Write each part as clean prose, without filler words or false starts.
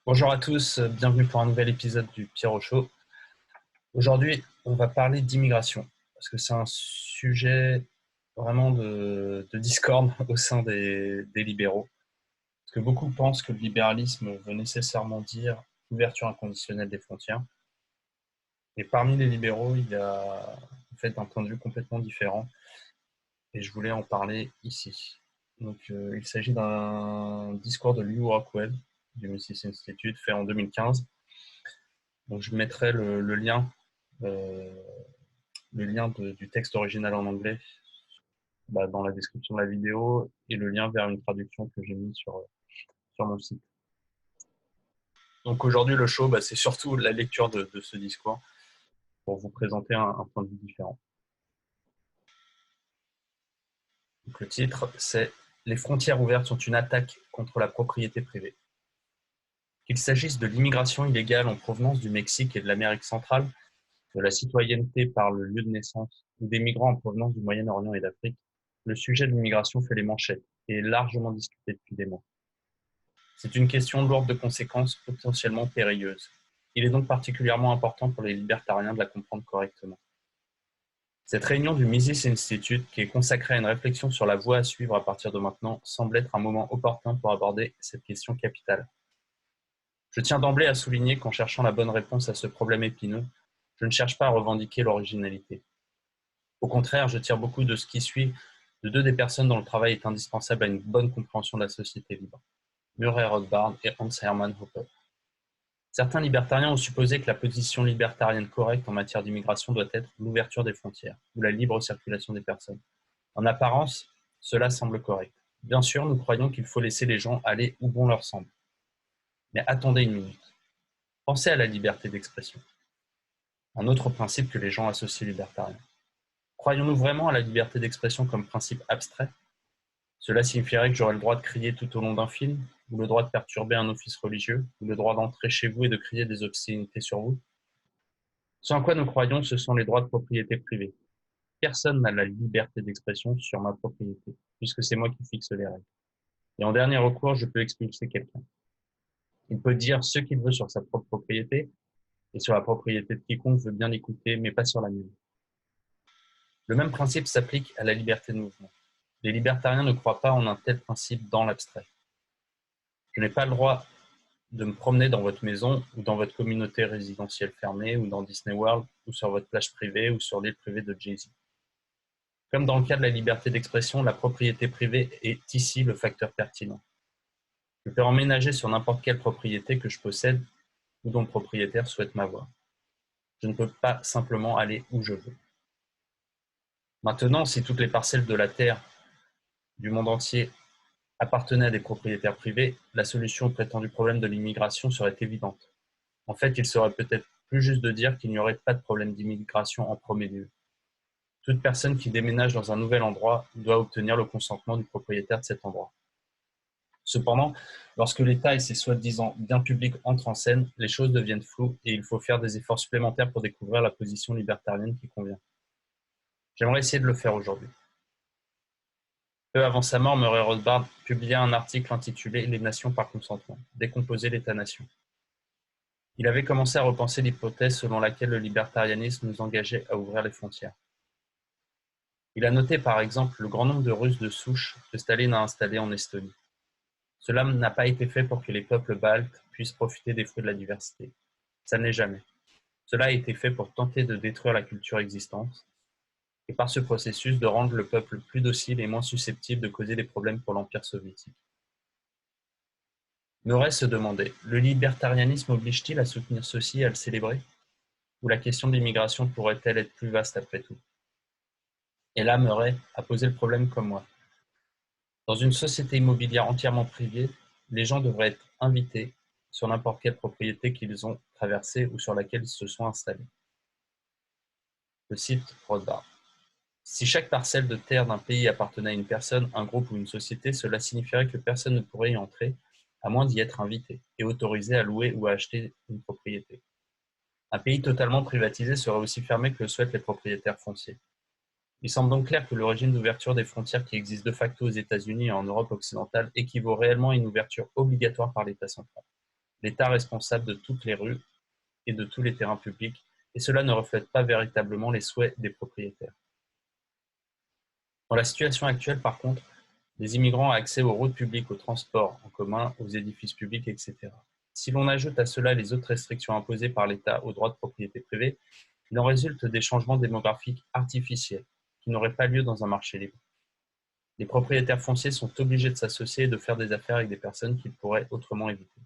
Bonjour à tous, bienvenue pour un nouvel épisode du Pierrot Show. Aujourd'hui, on va parler d'immigration, parce que c'est un sujet vraiment de discorde au sein des libéraux. Parce que beaucoup pensent que le libéralisme veut nécessairement dire ouverture inconditionnelle des frontières. Et parmi les libéraux, il y a en fait un point de vue complètement différent, et je voulais en parler ici. Donc, il s'agit d'un discours de Lew Rockwell du Mises Institute fait en 2015. Donc, je mettrai euh, le lien du texte original en anglais dans la description de la vidéo et le lien vers une traduction que j'ai mis sur mon site. Donc aujourd'hui, le show, c'est surtout la lecture de ce discours pour vous présenter un point de vue différent. Donc, le titre, c'est Les frontières ouvertes sont une attaque contre la propriété privée. Qu'il s'agisse de l'immigration illégale en provenance du Mexique et de l'Amérique centrale, de la citoyenneté par le lieu de naissance ou des migrants en provenance du Moyen-Orient et d'Afrique, le sujet de l'immigration fait les manchettes et est largement discuté depuis des mois. C'est une question lourde de conséquences potentiellement périlleuses. Il est donc particulièrement important pour les libertariens de la comprendre correctement. Cette réunion du Mises Institute, qui est consacrée à une réflexion sur la voie à suivre à partir de maintenant, semble être un moment opportun pour aborder cette question capitale. Je tiens d'emblée à souligner qu'en cherchant la bonne réponse à ce problème épineux, je ne cherche pas à revendiquer l'originalité. Au contraire, je tire beaucoup de ce qui suit de deux des personnes dont le travail est indispensable à une bonne compréhension de la société libre, Murray Rothbard et Hans Hermann Hoppe. Certains libertariens ont supposé que la position libertarienne correcte en matière d'immigration doit être l'ouverture des frontières ou la libre circulation des personnes. En apparence, cela semble correct. Bien sûr, nous croyons qu'il faut laisser les gens aller où bon leur semble. Mais attendez une minute. Pensez à la liberté d'expression, un autre principe que les gens associent libertarien. Croyons-nous vraiment à la liberté d'expression comme principe abstrait? Cela signifierait que j'aurais le droit de crier tout au long d'un film, ou le droit de perturber un office religieux, ou le droit d'entrer chez vous et de crier des obscénités sur vous. Ce en quoi nous croyons, ce sont les droits de propriété privée. Personne n'a la liberté d'expression sur ma propriété, puisque c'est moi qui fixe les règles. Et en dernier recours, je peux expulser quelqu'un. Il peut dire ce qu'il veut sur sa propre propriété, et sur la propriété de quiconque veut bien l'écouter, mais pas sur la mienne. Le même principe s'applique à la liberté de mouvement. Les libertariens ne croient pas en un tel principe dans l'abstrait. Je n'ai pas le droit de me promener dans votre maison ou dans votre communauté résidentielle fermée ou dans Disney World ou sur votre plage privée ou sur l'île privée de Jay-Z. Comme dans le cas de la liberté d'expression, la propriété privée est ici le facteur pertinent. Je peux emménager sur n'importe quelle propriété que je possède ou dont le propriétaire souhaite m'avoir. Je ne peux pas simplement aller où je veux. Maintenant, si toutes les parcelles de la terre du monde entier appartenaient à des propriétaires privés, la solution au prétendu problème de l'immigration serait évidente. En fait, il serait peut-être plus juste de dire qu'il n'y aurait pas de problème d'immigration en premier lieu. Toute personne qui déménage dans un nouvel endroit doit obtenir le consentement du propriétaire de cet endroit. Cependant, lorsque l'État et ses soi-disant biens publics entrent en scène, les choses deviennent floues et il faut faire des efforts supplémentaires pour découvrir la position libertarienne qui convient. J'aimerais essayer de le faire aujourd'hui. Peu avant sa mort, Murray Rothbard publia un article intitulé « Les nations par consentement, décomposer l'État-nation ». Il avait commencé à repenser l'hypothèse selon laquelle le libertarianisme nous engageait à ouvrir les frontières. Il a noté par exemple le grand nombre de Russes de souche que Staline a installés en Estonie. Cela n'a pas été fait pour que les peuples baltes puissent profiter des fruits de la diversité. Ça ne l'est jamais. Cela a été fait pour tenter de détruire la culture existante et par ce processus de rendre le peuple plus docile et moins susceptible de causer des problèmes pour l'Empire soviétique. Murray se demandait, le libertarianisme oblige-t-il à soutenir ceci et à le célébrer? Ou la question de l'immigration pourrait-elle être plus vaste après tout? Et là, Murray a posé le problème comme moi. Dans une société immobilière entièrement privée, les gens devraient être invités sur n'importe quelle propriété qu'ils ont traversée ou sur laquelle ils se sont installés. Le site Rothbard. Si chaque parcelle de terre d'un pays appartenait à une personne, un groupe ou une société, cela signifierait que personne ne pourrait y entrer, à moins d'y être invité et autorisé à louer ou à acheter une propriété. Un pays totalement privatisé serait aussi fermé que le souhaitent les propriétaires fonciers. Il semble donc clair que le régime d'ouverture des frontières qui existe de facto aux États-Unis et en Europe occidentale équivaut réellement à une ouverture obligatoire par l'État central. l'État responsable de toutes les rues et de tous les terrains publics, et cela ne reflète pas véritablement les souhaits des propriétaires. Dans la situation actuelle, par contre, les immigrants ont accès aux routes publiques, aux transports en commun, aux édifices publics, etc. Si l'on ajoute à cela les autres restrictions imposées par l'État aux droits de propriété privée, il en résulte des changements démographiques artificiels qui n'auraient pas lieu dans un marché libre. Les propriétaires fonciers sont obligés de s'associer et de faire des affaires avec des personnes qu'ils pourraient autrement éviter.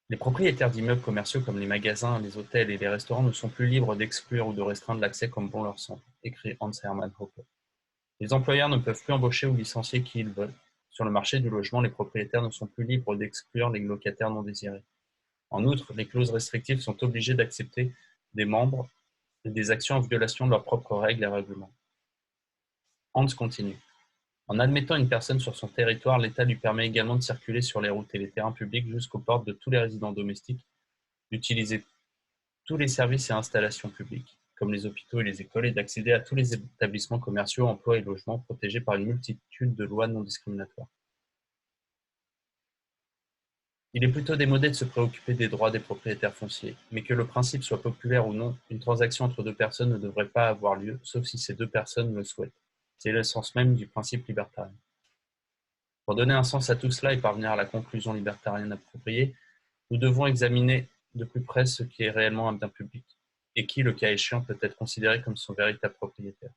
Les propriétaires d'immeubles commerciaux comme les magasins, les hôtels et les restaurants ne sont plus libres d'exclure ou de restreindre l'accès comme bon leur semble, écrit Hans Hermann Hoppe. Les employeurs ne peuvent plus embaucher ou licencier qui ils veulent. Sur le marché du logement, les propriétaires ne sont plus libres d'exclure les locataires non désirés. En outre, les clauses restrictives sont obligées d'accepter des membres et des actions en violation de leurs propres règles et règlements. Hans continue. En admettant une personne sur son territoire, l'État lui permet également de circuler sur les routes et les terrains publics jusqu'aux portes de tous les résidents domestiques, d'utiliser tous les services et installations publiques, comme les hôpitaux et les écoles, et d'accéder à tous les établissements commerciaux, emplois et logements protégés par une multitude de lois non discriminatoires. Il est plutôt démodé de se préoccuper des droits des propriétaires fonciers, mais que le principe soit populaire ou non, une transaction entre deux personnes ne devrait pas avoir lieu, sauf si ces deux personnes le souhaitent. C'est le sens même du principe libertarien. Pour donner un sens à tout cela et parvenir à la conclusion libertarienne appropriée, nous devons examiner de plus près ce qui est réellement un bien public, et qui, le cas échéant, peut être considéré comme son véritable propriétaire.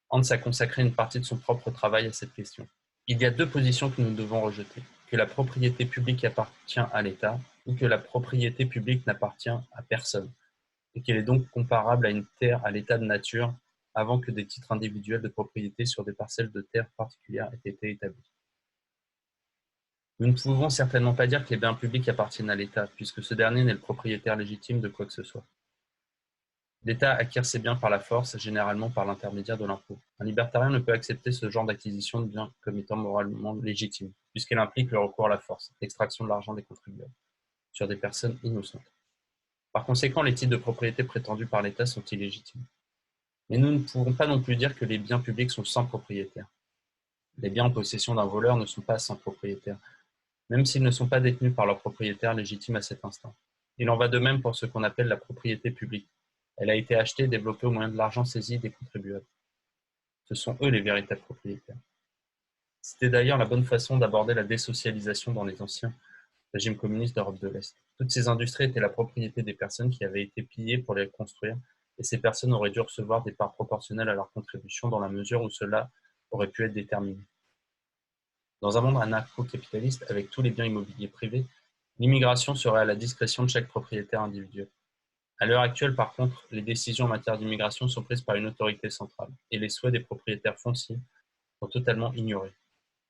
Hans a consacré une partie de son propre travail à cette question. Il y a deux positions que nous devons rejeter, que la propriété publique appartient à l'État, ou que la propriété publique n'appartient à personne, et qu'elle est donc comparable à une terre à l'état de nature avant que des titres individuels de propriété sur des parcelles de terre particulières aient été établis. Nous ne pouvons certainement pas dire que les biens publics appartiennent à l'État, puisque ce dernier n'est le propriétaire légitime de quoi que ce soit. L'État acquiert ses biens par la force, généralement par l'intermédiaire de l'impôt. Un libertarien ne peut accepter ce genre d'acquisition de biens comme étant moralement légitime, puisqu'elle implique le recours à la force, l'extraction de l'argent des contribuables, sur des personnes innocentes. Par conséquent, les titres de propriété prétendus par l'État sont illégitimes. Mais nous ne pouvons pas non plus dire que les biens publics sont sans propriétaire. Les biens en possession d'un voleur ne sont pas sans propriétaire, même s'ils ne sont pas détenus par leur propriétaire légitime à cet instant. Il en va de même pour ce qu'on appelle la propriété publique. Elle a été achetée et développée au moyen de l'argent saisi des contribuables. Ce sont eux les véritables propriétaires. C'était d'ailleurs la bonne façon d'aborder la désocialisation dans les anciens régimes communistes d'Europe de l'Est. Toutes ces industries étaient la propriété des personnes qui avaient été pillées pour les construire, et ces personnes auraient dû recevoir des parts proportionnelles à leur contribution dans la mesure où cela aurait pu être déterminé. Dans un monde anarcho-capitaliste, avec tous les biens immobiliers privés, l'immigration serait à la discrétion de chaque propriétaire individuel. À l'heure actuelle, par contre, les décisions en matière d'immigration sont prises par une autorité centrale, et les souhaits des propriétaires fonciers sont totalement ignorés.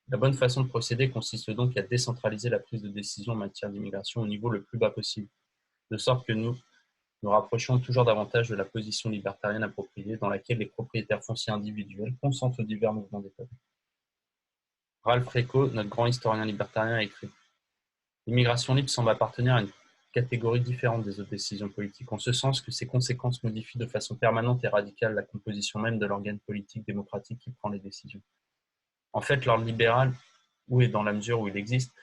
La bonne façon de procéder consiste donc à décentraliser la prise de décision en matière d'immigration au niveau le plus bas possible, de sorte que nous nous rapprochions toujours davantage de la position libertarienne appropriée dans laquelle les propriétaires fonciers individuels consentent aux divers mouvements des peuples. Ralph Raico, notre grand historien libertarien, a écrit « L'immigration libre semble appartenir à une catégorie différente des autres décisions politiques, en ce sens que ses conséquences modifient de façon permanente et radicale la composition même de l'organe politique démocratique qui prend les décisions. En fait, l'ordre libéral, où et dans la mesure où il existe,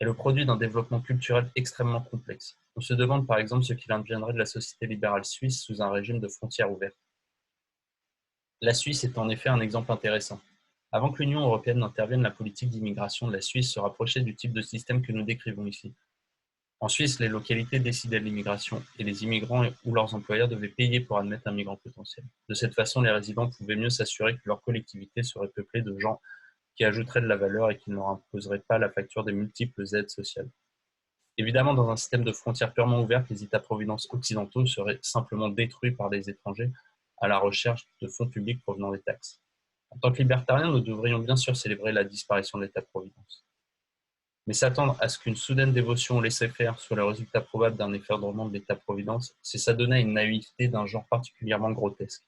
est le produit d'un développement culturel extrêmement complexe. On se demande par exemple ce qu'il adviendrait de la société libérale suisse sous un régime de frontières ouvertes. La Suisse est en effet un exemple intéressant. Avant que l'Union européenne n'intervienne, la politique d'immigration de la Suisse se rapprochait du type de système que nous décrivons ici. En Suisse, les localités décidaient de l'immigration et les immigrants ou leurs employeurs devaient payer pour admettre un migrant potentiel. De cette façon, les résidents pouvaient mieux s'assurer que leur collectivité serait peuplée de gens qui ajouteraient de la valeur et qui ne leur imposeraient pas la facture des multiples aides sociales. Évidemment, dans un système de frontières purement ouvertes, les États-providence occidentaux seraient simplement détruits par des étrangers à la recherche de fonds publics provenant des taxes. En tant que libertariens, nous devrions bien sûr célébrer la disparition de l'État-providence. Mais s'attendre à ce qu'une soudaine dévotion au laisser-faire soit le résultat probable d'un effondrement de l'État-providence, c'est s'adonner à une naïveté d'un genre particulièrement grotesque.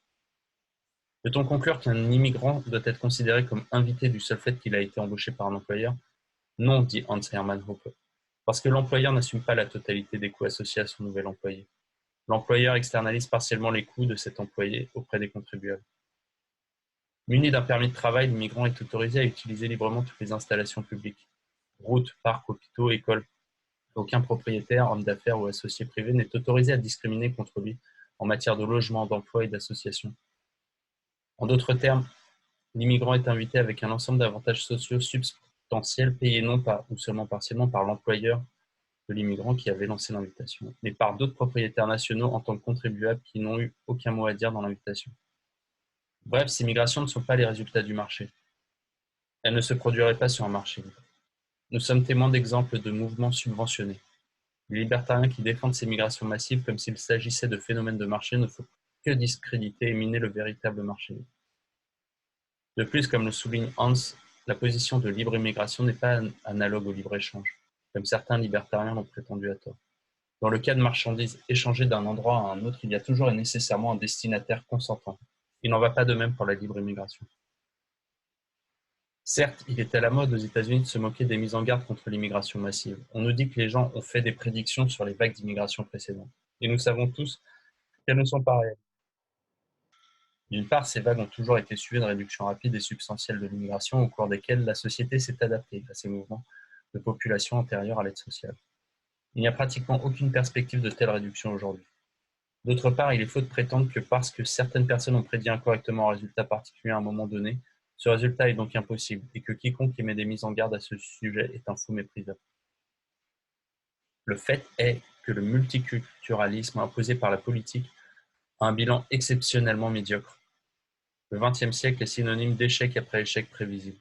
Peut-on conclure qu'un immigrant doit être considéré comme invité du seul fait qu'il a été embauché par un employeur? Non, dit Hans Hermann Hoppe, parce que l'employeur n'assume pas la totalité des coûts associés à son nouvel employé. L'employeur externalise partiellement les coûts de cet employé auprès des contribuables. Muni d'un permis de travail, l'immigrant est autorisé à utiliser librement toutes les installations publiques. routes, parcs, hôpitaux, écoles. Aucun propriétaire, homme d'affaires ou associé privé n'est autorisé à discriminer contre lui en matière de logement, d'emploi et d'association. En d'autres termes, l'immigrant est invité avec un ensemble d'avantages sociaux substantiels payés non pas ou seulement partiellement par l'employeur de l'immigrant qui avait lancé l'invitation, mais par d'autres propriétaires nationaux en tant que contribuables qui n'ont eu aucun mot à dire dans l'invitation. Bref, ces migrations ne sont pas les résultats du marché. Elles ne se produiraient pas sur un marché libre. Nous sommes témoins d'exemples de mouvements subventionnés. Les libertariens qui défendent ces migrations massives comme s'il s'agissait de phénomènes de marché ne font que discréditer et miner le véritable marché libre. De plus, comme le souligne Hans, la position de libre immigration n'est pas analogue au libre-échange, comme certains libertariens l'ont prétendu à tort. Dans le cas de marchandises échangées d'un endroit à un autre, il y a toujours et nécessairement un destinataire consentant. Il n'en va pas de même pour la libre immigration. Certes, il est à la mode aux États-Unis de se moquer des mises en garde contre l'immigration massive. On nous dit que les gens ont fait des prédictions sur les vagues d'immigration précédentes. Et nous savons tous qu'elles ne sont pas réelles. D'une part, ces vagues ont toujours été suivies de réductions rapides et substantielles de l'immigration au cours desquelles la société s'est adaptée à ces mouvements de population antérieurs à l'aide sociale. Il n'y a pratiquement aucune perspective de telle réduction aujourd'hui. D'autre part, il est faux de prétendre que parce que certaines personnes ont prédit incorrectement un résultat particulier à un moment donné, ce résultat est donc impossible et que quiconque émet des mises en garde à ce sujet est un fou méprisable. Le fait est que le multiculturalisme imposé par la politique a un bilan exceptionnellement médiocre. Le XXe siècle est synonyme d'échec après échec prévisible.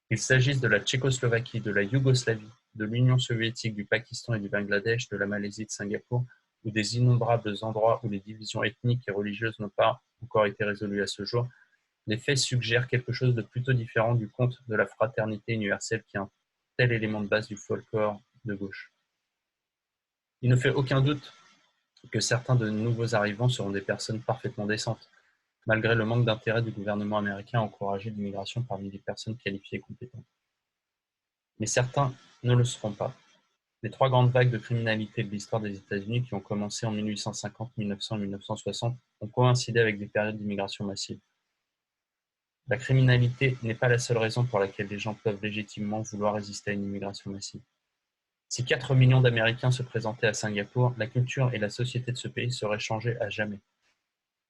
Qu'il s'agisse de la Tchécoslovaquie, de la Yougoslavie, de l'Union soviétique, du Pakistan et du Bangladesh, de la Malaisie, de Singapour, ou des innombrables endroits où les divisions ethniques et religieuses n'ont pas encore été résolues à ce jour, les faits suggèrent quelque chose de plutôt différent du conte de la fraternité universelle qui est un tel élément de base du folklore de gauche. Il ne fait aucun doute que certains de nouveaux arrivants seront des personnes parfaitement décentes, malgré le manque d'intérêt du gouvernement américain à encourager l'immigration parmi les personnes qualifiées et compétentes. Mais certains ne le seront pas. Les trois grandes vagues de criminalité de l'histoire des États-Unis qui ont commencé en 1850, 1900 et 1960 ont coïncidé avec des périodes d'immigration massive. La criminalité n'est pas la seule raison pour laquelle les gens peuvent légitimement vouloir résister à une immigration massive. Si 4 millions d'Américains se présentaient à Singapour, la culture et la société de ce pays seraient changées à jamais.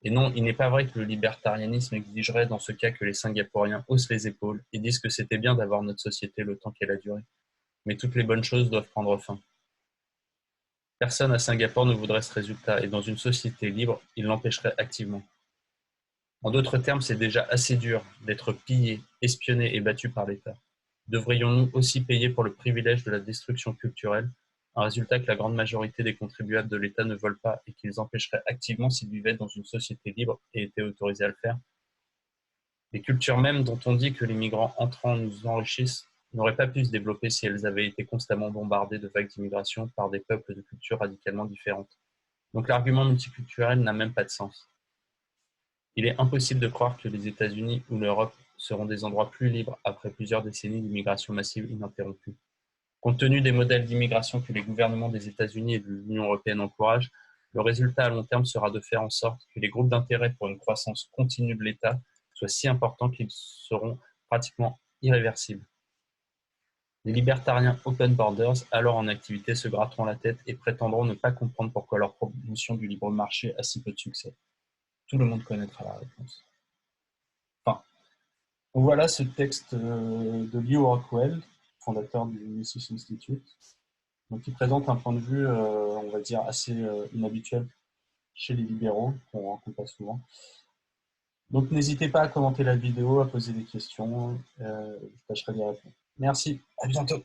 Et non, il n'est pas vrai que le libertarianisme exigerait dans ce cas que les Singapouriens haussent les épaules et disent que c'était bien d'avoir notre société le temps qu'elle a duré. Mais toutes les bonnes choses doivent prendre fin. Personne à Singapour ne voudrait ce résultat et dans une société libre, il l'empêcherait activement. En d'autres termes, c'est déjà assez dur d'être pillé, espionné et battu par l'État. Devrions-nous aussi payer pour le privilège de la destruction culturelle, un résultat que la grande majorité des contribuables de l'État ne veulent pas et qu'ils empêcheraient activement s'ils vivaient dans une société libre et étaient autorisés à le faire? Les cultures mêmes dont on dit que les migrants entrants nous enrichissent n'auraient pas pu se développer si elles avaient été constamment bombardées de vagues d'immigration par des peuples de cultures radicalement différentes. Donc l'argument multiculturel n'a même pas de sens. Il est impossible de croire que les États-Unis ou l'Europe seront des endroits plus libres après plusieurs décennies d'immigration massive ininterrompue. Compte tenu des modèles d'immigration que les gouvernements des États-Unis et de l'Union européenne encouragent, le résultat à long terme sera de faire en sorte que les groupes d'intérêt pour une croissance continue de l'État soient si importants qu'ils seront pratiquement irréversibles. Les libertariens Open Borders, alors en activité, se gratteront la tête et prétendront ne pas comprendre pourquoi leur promotion du libre marché a si peu de succès. Tout le monde connaîtra la réponse. Enfin, voilà ce texte de Lew Rockwell, fondateur du Mises Institute, donc qui présente un point de vue, on va dire, assez inhabituel chez les libéraux, qu'on ne rencontre pas souvent. Donc n'hésitez pas à commenter la vidéo, à poser des questions, je tâcherai d'y répondre. Merci, à bientôt.